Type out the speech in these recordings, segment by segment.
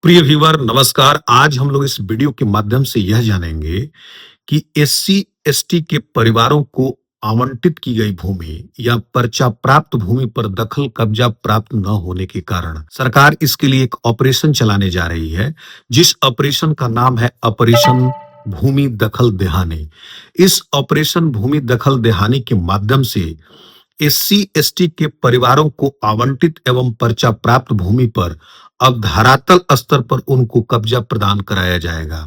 प्रिय व्यूअर नमस्कार। आज हम लोग इस वीडियो के माध्यम से यह जानेंगे कि एससी एसटी के परिवारों को आवंटित की गई भूमि या पर्चा प्राप्त भूमि पर दखल कब्जा प्राप्त न होने के कारण सरकार इसके लिए एक ऑपरेशन चलाने जा रही है, जिस ऑपरेशन का नाम है ऑपरेशन भूमि दखल देहानी। इस ऑपरेशन भूमि दखल देहानी के माध्यम से एससी एसटी के परिवारों को आवंटित एवं पर्चा प्राप्त भूमि पर अब धरातल स्तर पर उनको कब्जा प्रदान कराया जाएगा।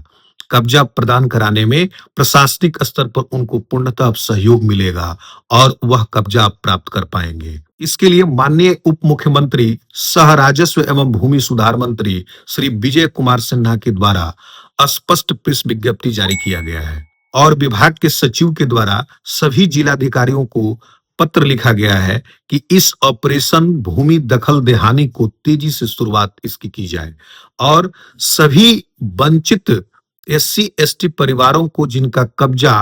कब्जा प्रदान कराने में प्रशासनिक स्तर पर उनको पूर्णतः सहयोग मिलेगा और वह कब्जा प्राप्त कर पाएंगे। इसके लिए माननीय उप मुख्यमंत्री सह राजस्व एवं भूमि सुधार मंत्री श्री विजय कुमार सिन्हा के द्वारा स्पष्ट प्रेस विज्ञप्ति जारी किया गया है और विभाग के सचिव के द्वारा सभी जिलाधिकारियों को पत्र लिखा गया है कि इस ऑपरेशन भूमि दखल देहानी को तेजी से शुरुआत इसकी की जाए और सभी वंचित एससी एसटी परिवारों को जिनका कब्जा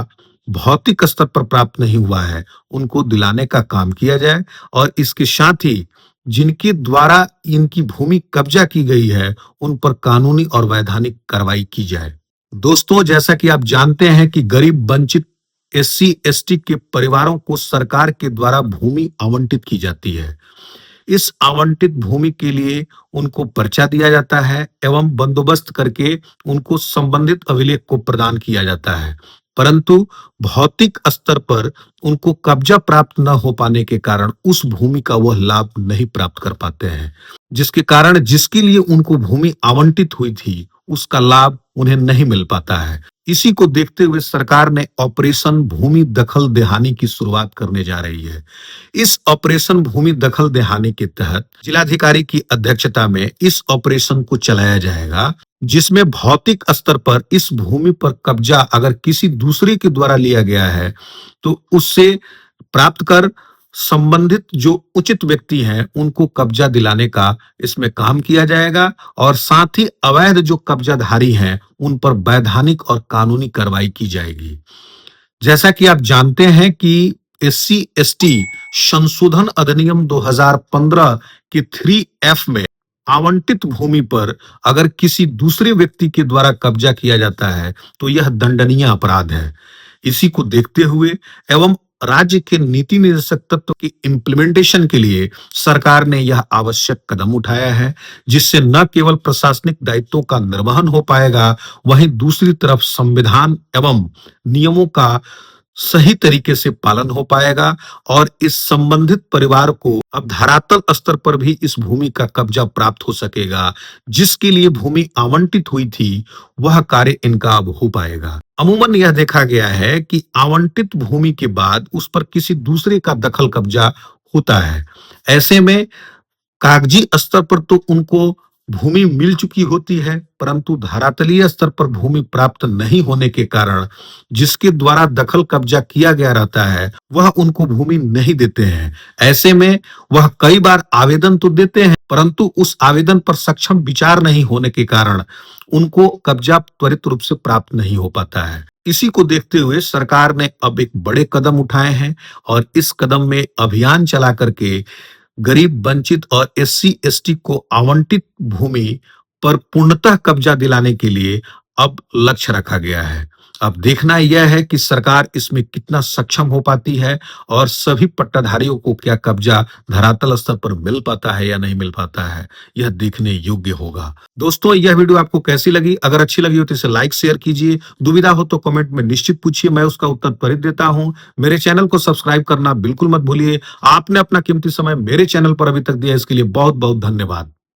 भौतिक स्तर पर प्राप्त नहीं हुआ है उनको दिलाने का काम किया जाए और इसके साथ ही जिनके द्वारा इनकी भूमि कब्जा की गई है उन पर कानूनी और वैधानिक कार्रवाई की जाए। दोस्तों, जैसा कि आप जानते हैं कि गरीब वंचित एससी एसटी के परिवारों को सरकार के द्वारा भूमि आवंटित की जाती है। इस आवंटित भूमि के लिए उनको पर्चा दिया जाता है एवं बंदोबस्त करके उनको संबंधित अभिलेख को प्रदान किया जाता है, परंतु भौतिक स्तर पर उनको कब्जा प्राप्त न हो पाने के कारण उस भूमि का वह लाभ नहीं प्राप्त कर पाते हैं, जिसके कारण जिसके लिए उनको भूमि आवंटित हुई थी उसका लाभ उन्हें नहीं मिल पाता है। इसी को देखते हुए सरकार ने ऑपरेशन भूमि दखल देहानी की शुरुआत करने जा रही है। इस ऑपरेशन भूमि दखल देहानी के तहत जिलाधिकारी की अध्यक्षता में इस ऑपरेशन को चलाया जाएगा, जिसमें भौतिक स्तर पर इस भूमि पर कब्जा अगर किसी दूसरे के द्वारा लिया गया है तो उससे प्राप्त कर संबंधित जो उचित व्यक्ति हैं उनको कब्जा दिलाने का इसमें काम किया जाएगा और साथ ही अवैध जो कब्जाधारी हैं उन पर वैधानिक और कानूनी कार्रवाई की जाएगी। जैसा कि आप जानते हैं कि एससी एसटी संशोधन अधिनियम 2015 के 3F में आवंटित भूमि पर अगर किसी दूसरे व्यक्ति के द्वारा कब्जा किया जाता है तो यह दंडनीय अपराध है। इसी को देखते हुए एवं राज्य के नीति निर्देशक तत्व की इम्प्लीमेंटेशन के लिए सरकार ने यह आवश्यक कदम उठाया है, जिससे न केवल प्रशासनिक दायित्वों का निर्वहन हो पाएगा, वहीं दूसरी तरफ संविधान एवं नियमों का सही तरीके से पालन हो पाएगा और इस संबंधित परिवार को अब धरातल स्तर पर भी इस भूमि का कब्जा प्राप्त हो सकेगा। जिसके लिए भूमि आवंटित हुई थी वह कार्य इनका अब हो पाएगा। अमूमन यह देखा गया है कि आवंटित भूमि के बाद उस पर किसी दूसरे का दखल कब्जा होता है। ऐसे में कागजी स्तर पर तो उनको भूमि मिल चुकी होती है, परंतु धरातलीय स्तर पर भूमि प्राप्त नहीं होने के कारण जिसके द्वारा दखल कब्जा किया गया रहता है वह उनको भूमि नहीं देते हैं। ऐसे में वह कई बार आवेदन तो देते हैं, परंतु उस आवेदन पर सक्षम विचार नहीं होने के कारण उनको कब्जा त्वरित रूप से प्राप्त नहीं हो पाता है। इसी को देखते हुए सरकार ने अब एक बड़े कदम उठाए हैं और इस कदम में अभियान चला करके गरीब वंचित और एससी एसटी को आवंटित भूमि पर पूर्णतः कब्जा दिलाने के लिए अब लक्ष्य रखा गया है। अब देखना यह है कि सरकार इसमें कितना सक्षम हो पाती है और सभी पट्टाधारियों को क्या कब्जा धरातल स्तर पर मिल पाता है या नहीं मिल पाता है, यह देखने योग्य होगा। दोस्तों, यह वीडियो आपको कैसी लगी? अगर अच्छी लगी हो तो इसे लाइक शेयर कीजिए। दुविधा हो तो कमेंट में निश्चित पूछिए, मैं उसका उत्तर त्वरित देता हूं। मेरे चैनल को सब्सक्राइब करना बिल्कुल मत भूलिए। आपने अपना कीमती समय मेरे चैनल पर अभी तक दिया, इसके लिए बहुत बहुत धन्यवाद।